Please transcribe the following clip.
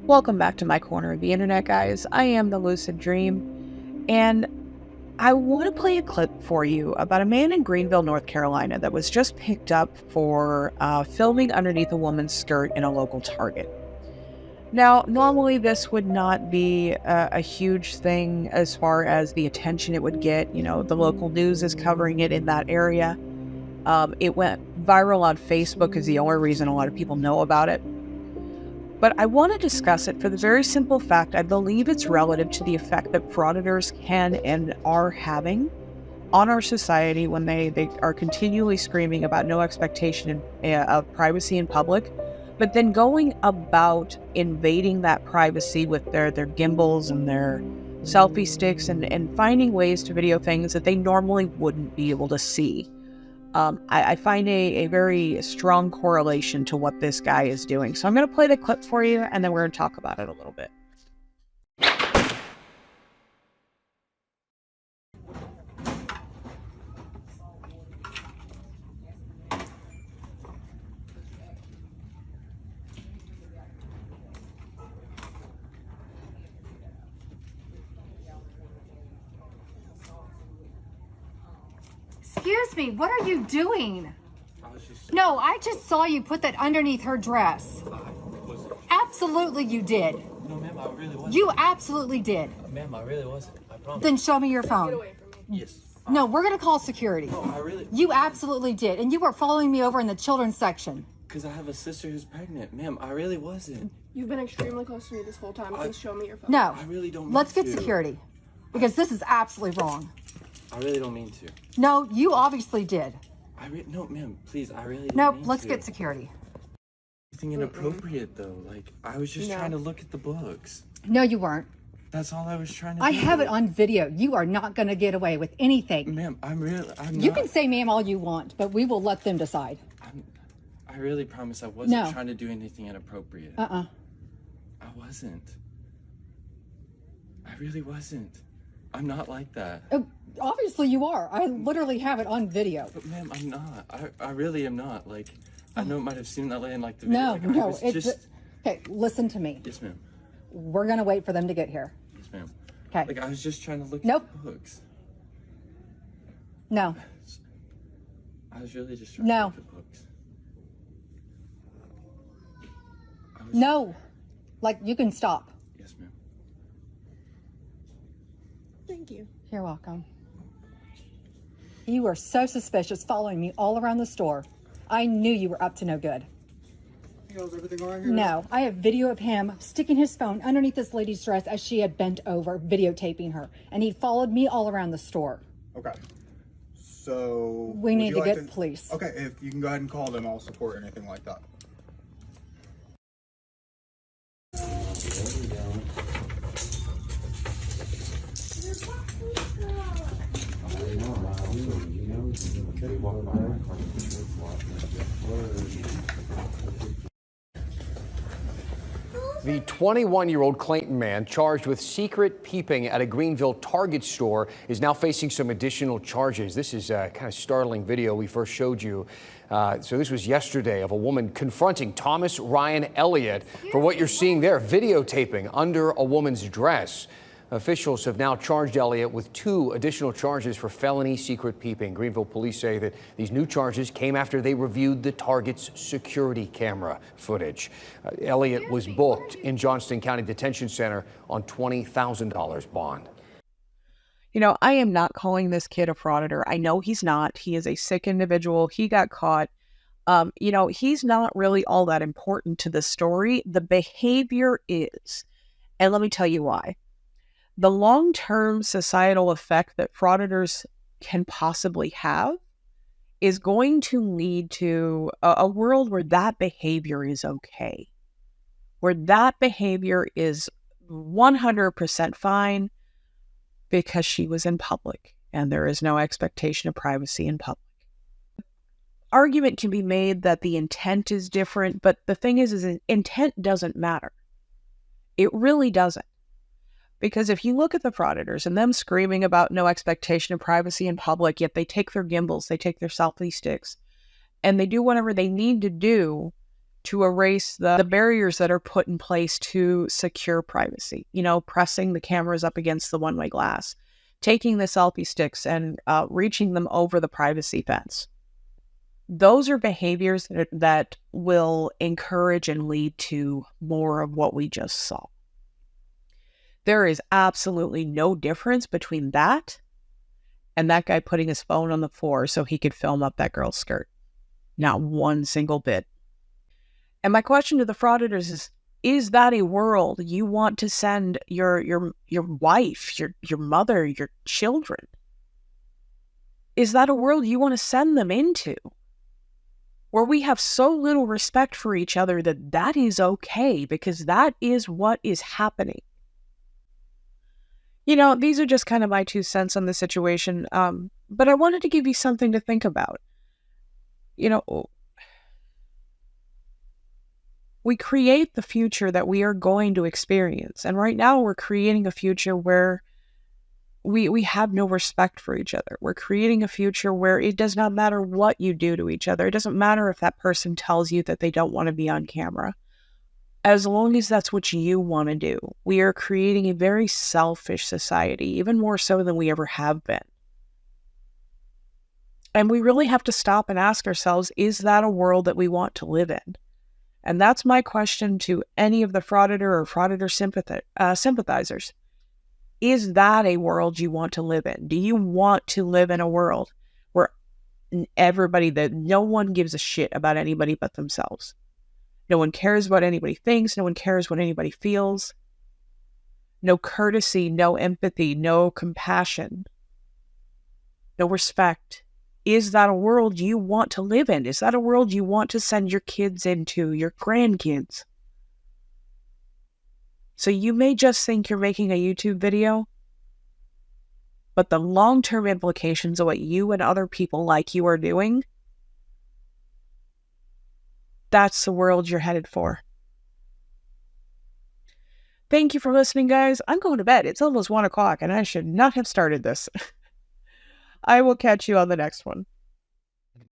Welcome back to my corner of the internet, guys. I am the Lucid Dream, and I want to play a clip for you about a man in Greenville, North Carolina that was just picked up for filming underneath a woman's skirt in a local Target. Now, normally this would not be a huge thing as far as the attention it would get. You know, the local news is covering it in that area. It went viral on Facebook is the only reason a lot of people know about it. But I want to discuss it for the very simple fact I believe it's relative to the effect that frauditors can and are having on our society when they are continually screaming about no expectation of privacy in public, but then going about invading that privacy with their gimbals and their selfie sticks and finding ways to video things that they normally wouldn't be able to see. I find a very strong correlation to what this guy is doing. So I'm going to play the clip for you, and then we're going to talk about it a little bit. Excuse me, what are you doing? No, I just saw you put that underneath her dress. Absolutely you did. No, ma'am, I really wasn't. You absolutely did. Ma'am, I really wasn't. I promise. Then show me your phone. Get away from me. Yes. No, we're going to call security. No, I really... You absolutely did. And you were following me over in the children's section. Because I have a sister who's pregnant. Ma'am, I really wasn't. You've been extremely close to me this whole time. Please show me your phone. No. I really don't mean Let's get to. security. Because this is absolutely wrong. I really don't mean to. No, you obviously did. No, ma'am, please, I really don't Nope, mean let's to. get security. Anything inappropriate, though. Like, I was just No. trying to look at the books. No, you weren't. That's all I was trying to I do. have it on video. You are not going to get away with anything. Ma'am, I'm You not... can say ma'am all you want, but we will let them decide. I really promise I wasn't No. trying to do anything inappropriate. Uh-uh. I wasn't. I really wasn't. I'm not like that. Oh, obviously you are. I literally have it on video. But ma'am, I'm not. I really am not. Like, I know it might have seemed that way in like the No, video. Like, I no, was it's just... okay. Listen to me. Yes, ma'am. We're gonna wait for them to get here. Yes, ma'am. Okay. Like, I was just trying to look Nope. at the books. No, I was really just trying No. to look at books. no. Like you can stop. Yes, ma'am. Thank you. You're welcome. You were so suspicious, following me all around the store. I knew you were up to no good. Is everything all right here? No, I have video of him sticking his phone underneath this lady's dress as she had bent over, videotaping her, and he followed me all around the store. Okay. So We would need you to like get police. Okay, if you can go ahead and call them, I'll support anything like that. The 21-year-old Clayton man charged with secret peeping at a Greenville Target store is now facing some additional charges. This is a kind of startling video we first showed you. So this was yesterday of a woman confronting Thomas Ryan Elliott for what you're seeing there, videotaping under a woman's dress. Officials have now charged Elliott with 2 additional charges for felony secret peeping. Greenville police say that these new charges came after they reviewed the Target's security camera footage. Elliott was booked in Johnston County Detention Center on $20,000 bond. You know, I am not calling this kid a frauditor. I know he's not. He is a sick individual. He got caught. You know, he's not really all that important to the story. The behavior is. And let me tell you why. The long-term societal effect that frauditors can possibly have is going to lead to a world where that behavior is okay, where that behavior is 100% fine because she was in public and there is no expectation of privacy in public. Argument can be made that the intent is different, but the thing is intent doesn't matter. It really doesn't. Because if you look at the frauditors and them screaming about no expectation of privacy in public, yet they take their gimbals, they take their selfie sticks, and they do whatever they need to do to erase the barriers that are put in place to secure privacy. You know, pressing the cameras up against the one-way glass, taking the selfie sticks and reaching them over the privacy fence. Those are behaviors that will encourage and lead to more of what we just saw. There is absolutely no difference between that and that guy putting his phone on the floor so he could film up that girl's skirt. Not one single bit. And my question to the frauditors is that a world you want to send your wife, your mother, your children? Is that a world you want to send them into? Where we have so little respect for each other that is okay, because that is what is happening. You know, these are just kind of my 2 cents on the situation, but I wanted to give you something to think about. You know, we create the future that we are going to experience, and right now we're creating a future where we have no respect for each other. We're creating a future where it does not matter what you do to each other. It doesn't matter if that person tells you that they don't want to be on camera. As long as that's what you want to do. We are creating a very selfish society, even more so than we ever have been. And we really have to stop and ask ourselves, is that a world that we want to live in? And that's my question to any of the frauditor or frauditor sympathizers. Is that a world you want to live in? Do you want to live in a world where no one gives a shit about anybody but themselves? No one cares what anybody thinks. No one cares what anybody feels. No courtesy, no empathy, no compassion, no respect. Is that a world you want to live in? Is that a world you want to send your kids into, your grandkids? So you may just think you're making a YouTube video, but the long-term implications of what you and other people like you are doing, that's the world you're headed for. Thank you for listening, guys. I'm going to bed. It's almost 1 o'clock, and I should not have started this. I will catch you on the next one.